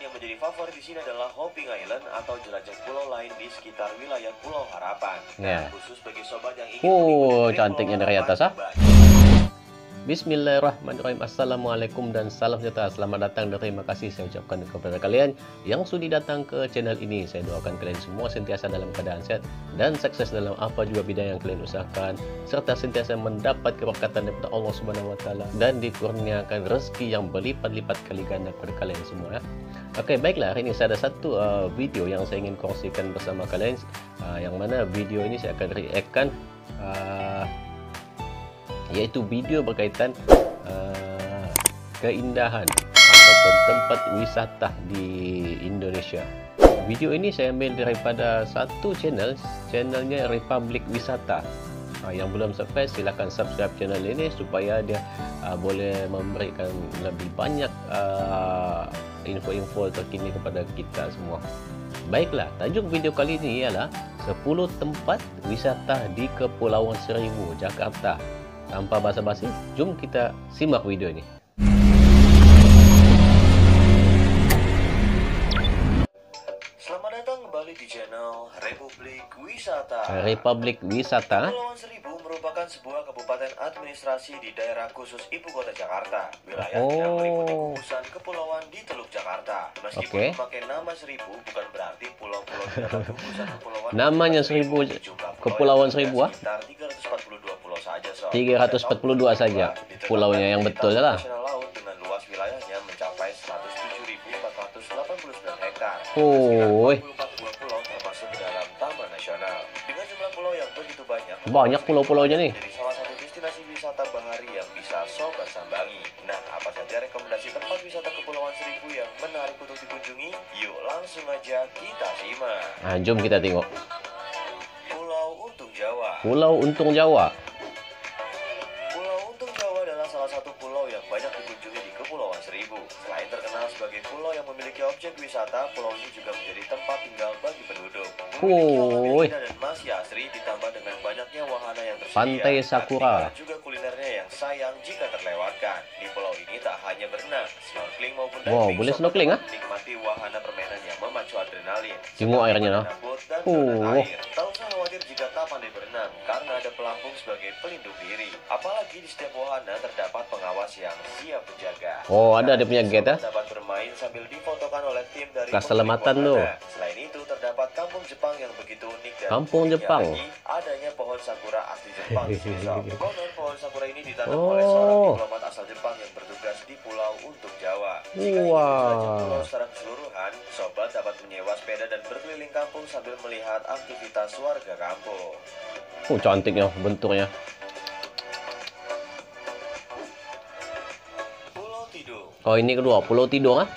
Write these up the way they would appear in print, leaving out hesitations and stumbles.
yang menjadi favorit di sini adalah Hopping Island atau jelajah pulau lain di sekitar wilayah Pulau Harapan. Ya. Khusus bagi sobat yang ingin mengikuti Cantiknya Pulau dari Harapan, atas, ah. Bismillahirrahmanirrahim. Assalamualaikum dan salam sejahtera. Selamat datang dan terima kasih saya ucapkan kepada kalian yang sudi datang ke channel ini. Saya doakan kalian semua sentiasa dalam keadaan sehat dan sukses dalam apa juga bidang yang kalian usahakan, serta sentiasa mendapat keberkatan daripada Allah Subhanahu wa taala dan dikurniakan rezeki yang berlipat-lipat kali ganda pada kalian semua ya. Oke, baiklah, hari ini saya ada satu video yang saya ingin kongsikan bersama kalian, yang mana video ini saya akan react-kan, yaitu video berkaitan keindahan ataupun tempat wisata di Indonesia. Video ini saya ambil daripada satu channelnya Republik Wisata. Yang belum subscribe silahkan subscribe channel ini supaya dia boleh memberikan lebih banyak info-info terkini kepada kita semua. Baiklah, tajuk video kali ini ialah 10 tempat wisata di Kepulauan Seribu, Jakarta. Tanpa basa-basi, jom kita simak video ini. Selamat datang kembali di channel Republik Wisata. Republik Wisata. Kepulauan Seribu merupakan sebuah kabupaten administrasi di daerah khusus Ibu Kota Jakarta. Wilayah yang meliputi gugusan kepulauan di Teluk Jakarta. Meskipun memakai nama Seribu, bukan berarti pulau-pulau di dalam gugusan kepulauan namanya Seribu, Kepulauan Seribu, sekitar 342 pulau saja, 342 saja pulaunya yang betul lah. Laut dengan luas wilayahnya mencapai 107.489 hektar. Pulau termasuk dalam Taman Nasional. Dengan jumlah pulau yang begitu banyak pulau-pulaunya nih. Jadi salah satu destinasi wisata bahari yang bisa sobat sambangi. Nah, apa saja rekomendasi tempat wisata Kepulauan Seribu yang menarik untuk dikunjungi? Yuk langsung aja kita simak. Nah, jom kita tengok. Pulau Untung Jawa. Pulau Untung Jawa. Pulau Untung Jawa adalah salah satu pulau yang banyak dikunjungi di Kepulauan Seribu. Selain terkenal sebagai pulau yang memiliki objek wisata, pulau ini juga menjadi tempat tinggal bagi penduduk. Memiliki alam yang indah dan masih asri, ditambah dengan banyaknya wahana yang tersedia. Pantai Sakura. Dan juga kulinernya yang sayang jika terlewatkan. Di pulau ini tak hanya berenang, snorkeling maupun diving. Wow, boleh snorkeling ah? Menikmati wahana permainan yang memacu adrenalin. Tengok airnya nah. Tak usah khawatir jika tak pandai berenang, karena ada pelampung sebagai pelindung diri. Apalagi di setiap wahana terdapat pengawas yang siap menjaga. Oh, ada dia punya gate ah. Dapat bermain sambil difotokan oleh tim dari keselamatan tuh. Selain itu terdapat kampung Jepang yang begitu unik dan kampung Jepang. Adanya pohon sakura asli Jepang. Konon pohon sakura ini ditanam oleh seorang diplomat asal Jepang yang bertugas di Pulau Untung Jawa. Jika ingin menjelajah pulau secara keseluruhan, sobat dapat menyewa sepeda dan berkeliling kampung sambil melihat aktivitas warga kampung. Cantiknya bentuknya. Pulau Tidung. Oh, ini kedua, Pulau Tidung ah.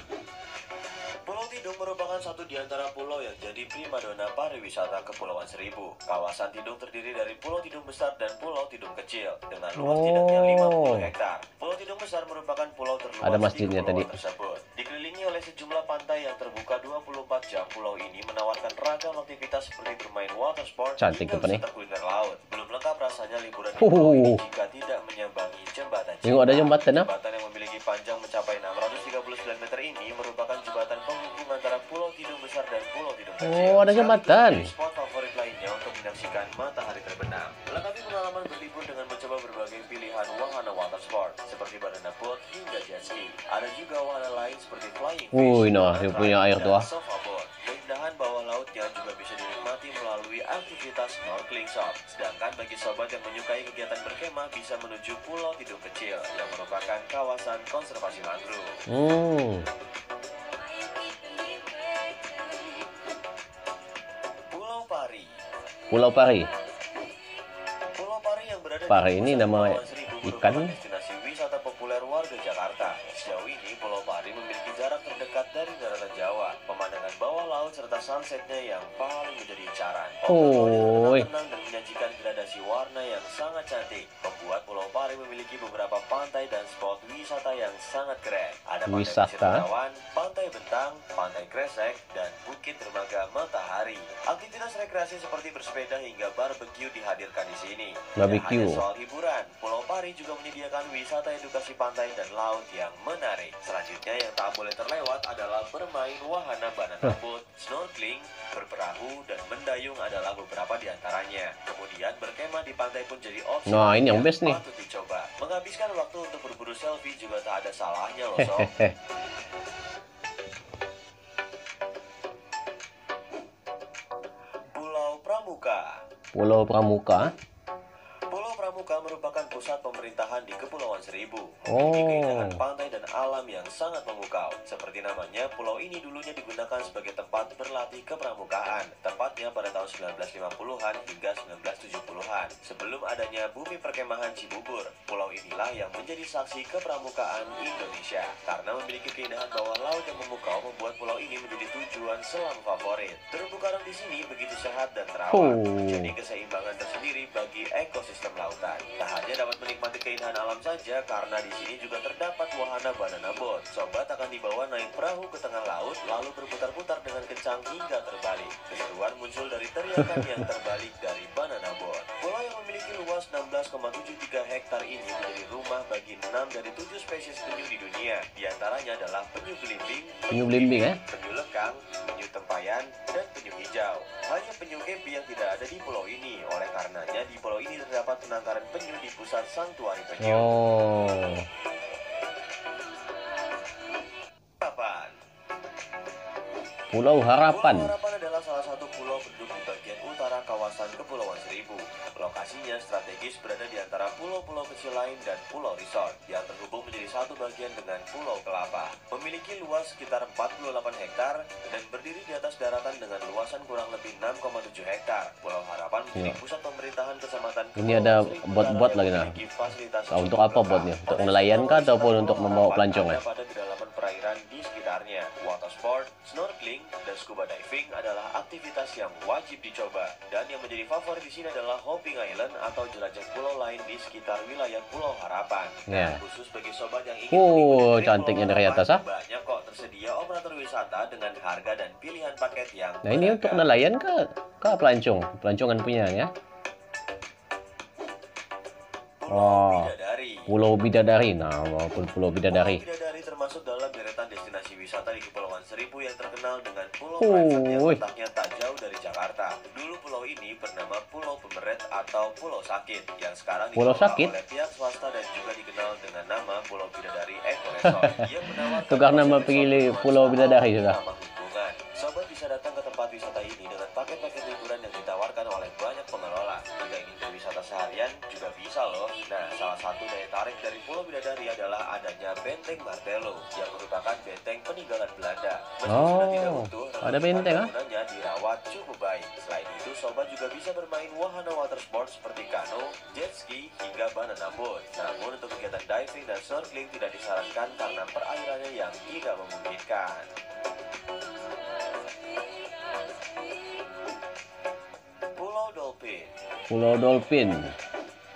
Pulau Tidung merupakan satu di antara pulau yang jadi primadona pariwisata Kepulauan Seribu. Kawasan Tidung terdiri dari Pulau Tidung Besar dan Pulau Tidung Kecil dengan luas tidaknya 50 hektar. Pulau Tidung Besar merupakan pulau terluas ada masjidnya di tadi. Tersebut. Dikelilingi oleh sejumlah pantai yang terbuka 24 jam, pulau ini menawarkan ragam aktivitas seperti bermain water sport hingga wisata kuliner laut. Belum lengkap rasanya liburan di pulau ini jika tidak menyambangi jembatan Cinta. Ada jembatan ah. Jembatan yang memiliki panjang mencapai 639 meter ini merupakan jembatan penghubung antara Pulau Tidung Besar dan Pulau Tidung Kecil. Oh, ada jembatan. Spot favorit lainnya untuk menyaksikan matahari terbenam. Melengkapi pengalaman berlibur dengan mencoba berbagai pilihan wahana water sport seperti banana boat hingga jet ski. Ada juga wahana lain seperti flying fish, dia punya air tuh ah. sofa boat. Keindahan bawah laut yang juga bisa dinikmati melalui aktivitas snorkeling shop. Sedangkan bagi sobat yang menyukai kegiatan berkemah bisa menuju Pulau Tidung Kecil yang merupakan kawasan konservasi mangrove. Pulau Pari. Pulau Pari yang berada Pari ini nama ikan. Destinasi wisata populer warga Jakarta. Sejauh ini Pulau Pari memiliki jarak terdekat dari daratan Jawa. Pemandangan bawah laut serta sunsetnya yang paling menjadi incaran. Tenang dan menyajikan gradasi warna yang sangat cantik, membuat Pulau Pari memiliki beberapa pantai dan spot wisata yang sangat keren. Ada Pantai Pasir Bengawan, Pantai Bentang, Pantai Kresek, dan Bukit Dermaga Matahari. Aktivitas rekreasi seperti bersepeda hingga barbecue dihadirkan di sini. Barbecue. Tidak hanya soal hiburan, Pulau Pari juga menyediakan wisata edukasi pantai dan laut yang menarik. Selanjutnya yang tak boleh terlewat adalah bermain wahana banana boat, snorkeling, berperahu, dan mendayung adalah beberapa di antaranya. Kemudian berkemah di pantai pun jadi opsi Nah, ini yang best nih. patut dicoba. Menghabiskan waktu untuk berburu selfie juga tak ada salahnya loh, Sob. Pulau Pramuka. Pulau Pramuka. Pulau Pramuka merupakan pusat pemerintahan di Kepulauan Seribu. Oh. Memiliki keindahan pantai dan alam yang sangat memukau. Seperti namanya, pulau ini dulunya digunakan sebagai tempat berlatih kepramukaan, tepatnya pada tahun 1950-an hingga 1970-an. Sebelum adanya bumi perkemahan Cibubur, pulau inilah yang menjadi saksi kepramukaan Indonesia. Karena memiliki keindahan bawah laut yang memukau, membuat pulau ini menjadi tujuan selam favorit. Terumbu karang di sini begitu sehat dan terawat. Jadi keseimbangan tersendiri bagi ekosistem lautan. Tak hanya dapat menikmati keindahan alam saja, karena di sini juga terdapat wahana banana boat. Sobat akan dibawa naik perahu ke tengah laut, lalu berputar-putar dengan kencang hingga terbalik. Keseruan muncul dari teriakan yang terbalik dari banana boat. Pulau yang memiliki luas 16,73 hektar ini menjadi rumah bagi 6 dari 7 spesies penyu di dunia. Di antaranya adalah penyu belimbing, Penyu belimbing, penyu lekang, penyu tempayan, dan penyu hijau. Hanya penyu gempi yang tidak ada di pulau ini. Oleh karenanya di pulau ini terdapat penangkaran penyu di pusat Sanktuari Penyu. Oh. Harapan. Pulau Harapan. Pulau Harapan adalah salah satu pulau berduduk di bagian utara kawasan Kepulauan Seribu. Lokasinya strategis berada di antara pulau-pulau kecil lain dan pulau resort yang terhubung menjadi satu bagian dengan Pulau Kelapa. Memiliki luas sekitar 48 hektar dan berdiri di atas daratan dengan luasan kurang lebih 6,7 hektar. Pulau Harapan menjadi pusat pemerintahan kecamatan. Ini ada bot-bot lagi nah. Untuk apa botnya? Untuk nelayan kah ataupun untuk membawa pelancong ya? Pada kedalaman perairan di sekitarnya, water sport, snorkeling, dan scuba diving adalah aktivitas yang wajib dicoba. Dan yang menjadi favorit di sini adalah Hopping Island atau jelajah pulau lain di sekitar wilayah Pulau Harapan. Ya. Khusus bagi sobat yang ingin Cantiknya dari atas ah. banyak kok tersedia operator wisata dengan harga dan pilihan paket yang Nah, ini untuk nelayan kah? Kah pelancong? Pelancongan punya ya? Pulau Bidadari. Pulau Bidadari. Nah, walaupun Pulau Bidadari. Pulau Bidadari termasuk dalam deretan destinasi wisata di Kepulauan Seribu yang terkenal dengan pulau private yang letaknya tak jauh dari Jakarta. Dulu pulau ini bernama Pulau Pemeret atau Pulau Sakit, yang sekarang Pulau dikelola Sakit? oleh pihak swasta dan juga dikenal dengan nama Pulau Bidadari Eco Resort. Ia menawarkan Tukar nama konsep pilih wisata Pulau Bidadari alam sudah. ramah lingkungan. Sobat bisa datang ke tempat wisata ini dengan paket-paket liburan yang ditawarkan oleh banyak pengelola. Jika ingin berwisata seharian juga bisa loh. Nah, salah satu daya tarik dari Pulau Bidadari adalah adanya Benteng Martello yang merupakan benteng peninggalan Belanda. Meski sudah tidak utuh, ada benteng bangunannya dirawat cukup baik. Selain itu, sobat juga bisa bermain wahana water sport seperti kano, jet ski, hingga banana boat. Namun untuk kegiatan diving dan snorkeling tidak disarankan karena perairannya yang tidak memungkinkan. Pulau Dolphin. Pulau Dolphin.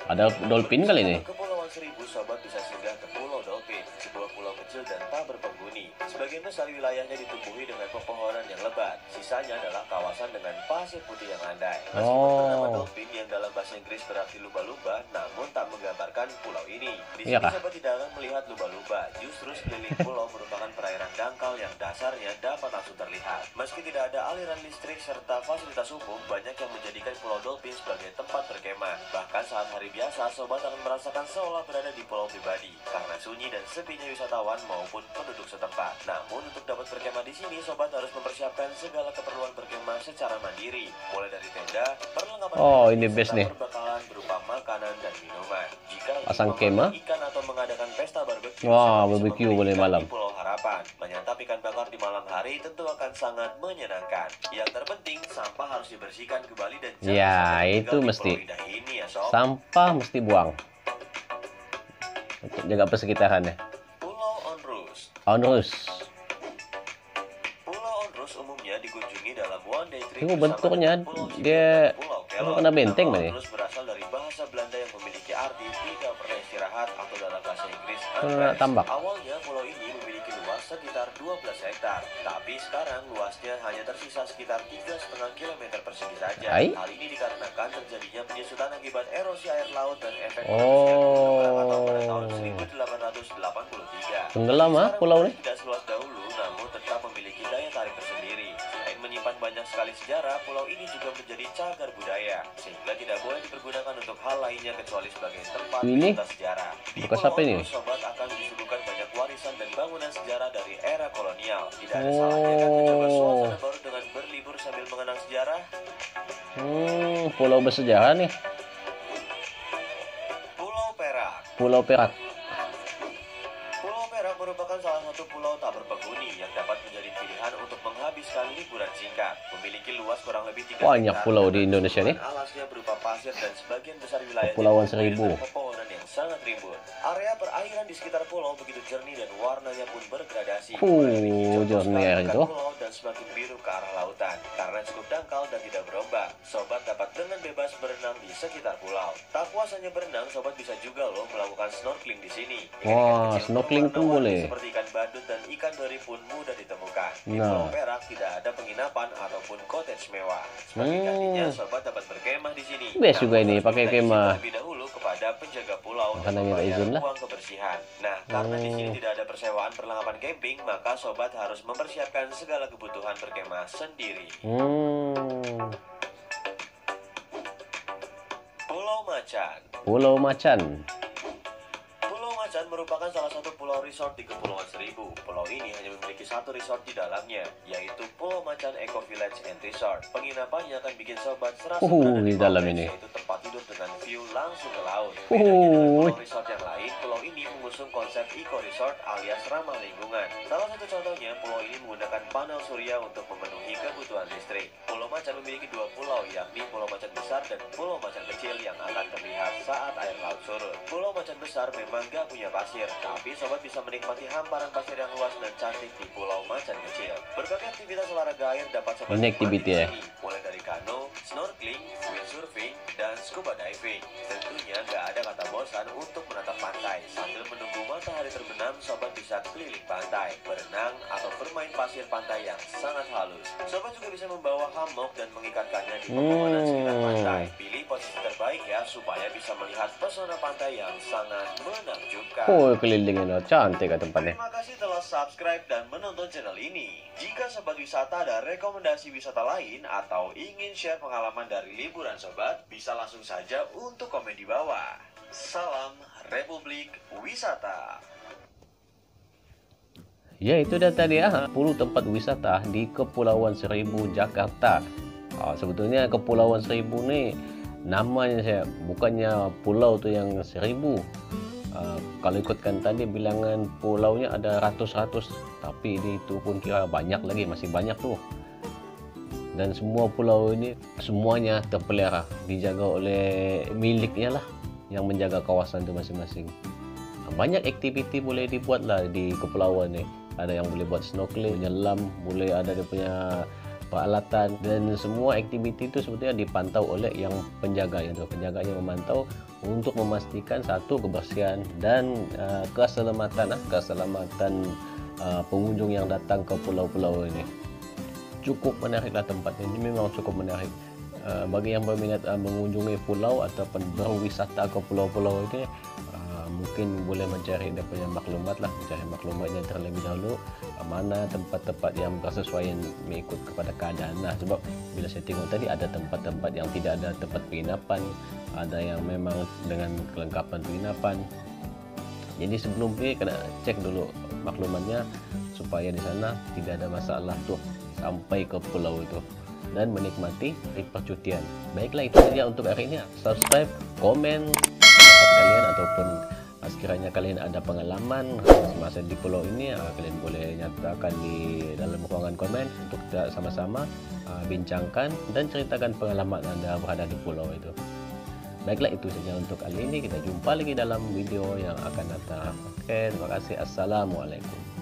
Ada dolphin kali ini? Kepulauan Seribu, sobat bisa singgah ke Pulau Dolphin, sebuah pulau kecil dan tak berpenghuni. Sebagian besar wilayahnya ditumbuhi dengan pepohonan yang lebat. Sisanya adalah kawasan dengan pasir putih yang landai. Meskipun bernama Dolphin yang dalam bahasa Inggris berarti lumba-lumba, namun tak menggambarkan pulau ini. Di sini sobat tidak akan melihat lumba-lumba. Justru sekeliling pulau merupakan perairan dangkal yang dasarnya dapat langsung terlihat. Meski tidak ada aliran listrik serta fasilitas umum, banyak yang menjadikan Pulau Dolphin sebagai tempat berkemah. Bahkan saat hari biasa, sobat akan merasakan seolah berada di pulau pribadi karena sunyi dan sepinya wisatawan maupun penduduk setempat. Namun untuk dapat berkemah di sini, sobat harus mempersiapkan segala keperluan berkemah secara mandiri, mulai dari tenda, perlengkapan ini best nih. perbekalan berupa makanan dan minuman. Jika pasang kemah ikan atau mengadakan pesta barbecue, barbecue boleh malam. Di Pulau Harapan, menyantap ikan bakar di malam hari tentu akan sangat menyenangkan. Yang terpenting, sampah harus dibersihkan kembali dan ya itu mesti ini ya, sob. sampah mesti buang untuk jaga persekitarannya. Pulau Onrus. Onrus. Pulau Onrus umumnya dikunjungi dalam one day trip. Itu bentuknya dia kena benteng mana? Onrus berasal dari bahasa Belanda yang memiliki arti tidak pernah istirahat atau dalam bahasa Inggris tambak. Awalnya pulau ini memiliki luas luas sekitar 12 hektar. Tapi sekarang luasnya hanya tersisa sekitar 3,5 km persegi saja. Hal ini dikarenakan terjadinya penyusutan akibat erosi air laut dan efek Krakatau pada tahun 1883. Tenggelam pulau ini? Tidak seluas dahulu, namun tetap memiliki daya tarik tersendiri. Selain menyimpan banyak sekali sejarah, pulau ini juga menjadi cagar budaya, sehingga tidak boleh dipergunakan untuk hal lainnya kecuali sebagai tempat wisata sejarah. Di pulau ini, sobat akan disuguhkan banyak warisan dan bangunan sejarah dari era kolonial. Tidak ada salahnya kan mencoba suasana baru dengan berlibur sambil mengenang sejarah. Pulau bersejarah nih. Pulau Perak. Pulau Perak. Pulau Perak merupakan salah satu pulau tak berpenghuni yang dapat menjadi pilihan untuk menghabiskan liburan singkat. Memiliki luas kurang lebih 3 banyak pulau di Indonesia nih. Alasnya berupa pasir dan sebagian besar wilayah Kepulauan Seribu. Pepohonan yang sangat rimbun. Area perairan di sekitar pulau begitu jernih dan warnanya pun bergradasi. Jernih itu. Pulau dan semakin biru ke arah lautan. Karena cukup dangkal dan tidak berombak, sobat dapat dengan bebas berenang di sekitar pulau. Tak puas hanya berenang, sobat bisa juga loh melakukan snorkeling di sini. Wah, snorkeling pun boleh. Seperti ikan badut dan ikan dori pun mudah ditemukan. Di Pulau Perak tidak ada penginapan ataupun cottage mewah. Sebagai gantinya, sobat dapat berkemah di sini. Best juga ini pakai kemah. Terlebih dahulu kepada penjaga pulau dan membayar uang kebersihan. Nah, karena di sini tidak ada persewaan perlengkapan camping, maka sobat harus mempersiapkan segala kebutuhan berkemah sendiri. Pulau Macan. Pulau Macan. Pulau Macan merupakan salah satu pulau resort di Kepulauan Seribu. Pulau ini hanya memiliki satu resort di dalamnya, yaitu Pulau Macan Eco Village and Resort. Penginapannya akan bikin sobat serasa berada di dalam ini. Yaitu tempat tidur dengan view langsung ke laut. Bedanya dengan pulau resort yang lain, pulau ini mengusung konsep eco resort alias ramah lingkungan. Salah satu contohnya, pulau ini menggunakan panel surya untuk memenuhi kebutuhan listrik. Pulau Macan memiliki dua pulau, yakni Pulau Macan Besar dan Pulau Macan Kecil yang akan terlihat saat air laut surut. Pulau Macan Besar memang gak punya pasir, tapi sobat bisa menikmati hamparan pasir yang luas dan cantik di Pulau Macan Kecil. Berbagai aktivitas olahraga air dapat sobat nikmati di sini, mulai dari kano, snorkeling, windsurfing, dan scuba diving. Tentunya gak ada kata bosan untuk menatap pantai. Sambil menunggu matahari terbenam, sobat bisa keliling pantai, berenang, atau bermain pasir pantai yang sangat halus. Sobat juga bisa membawa hammock dan mengikatkannya di pepohonan sekitar pantai. Pilih posisi terbaik ya, supaya bisa melihat pesona pantai yang sangat menakjubkan. Kelilingnya cantik kan tempatnya. Terima kasih telah subscribe dan menonton channel ini. Jika sobat wisata ada rekomendasi wisata lain atau ingin share pengalaman dari liburan sobat, bisa langsung saja untuk komen di bawah. Salam Republik Wisata. Ya, itu dah tadi 10 tempat wisata di Kepulauan Seribu, Jakarta. Sebetulnya Kepulauan Seribu nih namanya saya bukannya pulau tuh yang 1000. Kalau ikutkan tadi bilangan pulaunya ada ratus-ratus, tapi ini itu pun kira banyak lagi, masih banyak tuh. Dan semua pulau ini semuanya terpelihara, dijaga oleh miliknya lah yang menjaga kawasan itu masing-masing. Banyak aktiviti boleh dibuat lah di kepulauan ini. Ada yang boleh buat snorkeling, menyelam, boleh ada dia punya peralatan, dan semua aktiviti itu sebetulnya dipantau oleh yang penjaganya. Penjaganya memantau untuk memastikan satu kebersihan dan keselamatan pengunjung yang datang ke pulau-pulau ini. Cukup menariklah tempatnya, ini memang cukup menarik. Bagi yang berminat mengunjungi pulau ataupun berwisata ke pulau-pulau ini, mungkin boleh mencari dia punya maklumat lah, mencari maklumatnya terlebih dahulu, mana tempat-tempat yang bersesuaian mengikut kepada keadaan. Nah, sebab bila saya tengok tadi ada tempat-tempat yang tidak ada tempat penginapan, ada yang memang dengan kelengkapan penginapan. Jadi sebelum pergi kena cek dulu maklumatnya supaya di sana tidak ada masalah tuh sampai ke pulau itu dan menikmati percutian. Baiklah, itu saja untuk hari ini. Subscribe, komen pendapat kalian, ataupun sekiranya kalian ada pengalaman semasa di pulau ini, kalian boleh nyatakan di dalam ruangan komen untuk kita sama-sama bincangkan dan ceritakan pengalaman Anda berada di pulau itu. Baiklah, itu saja untuk kali ini. Kita jumpa lagi dalam video yang akan datang. Oke, terima kasih. Assalamualaikum.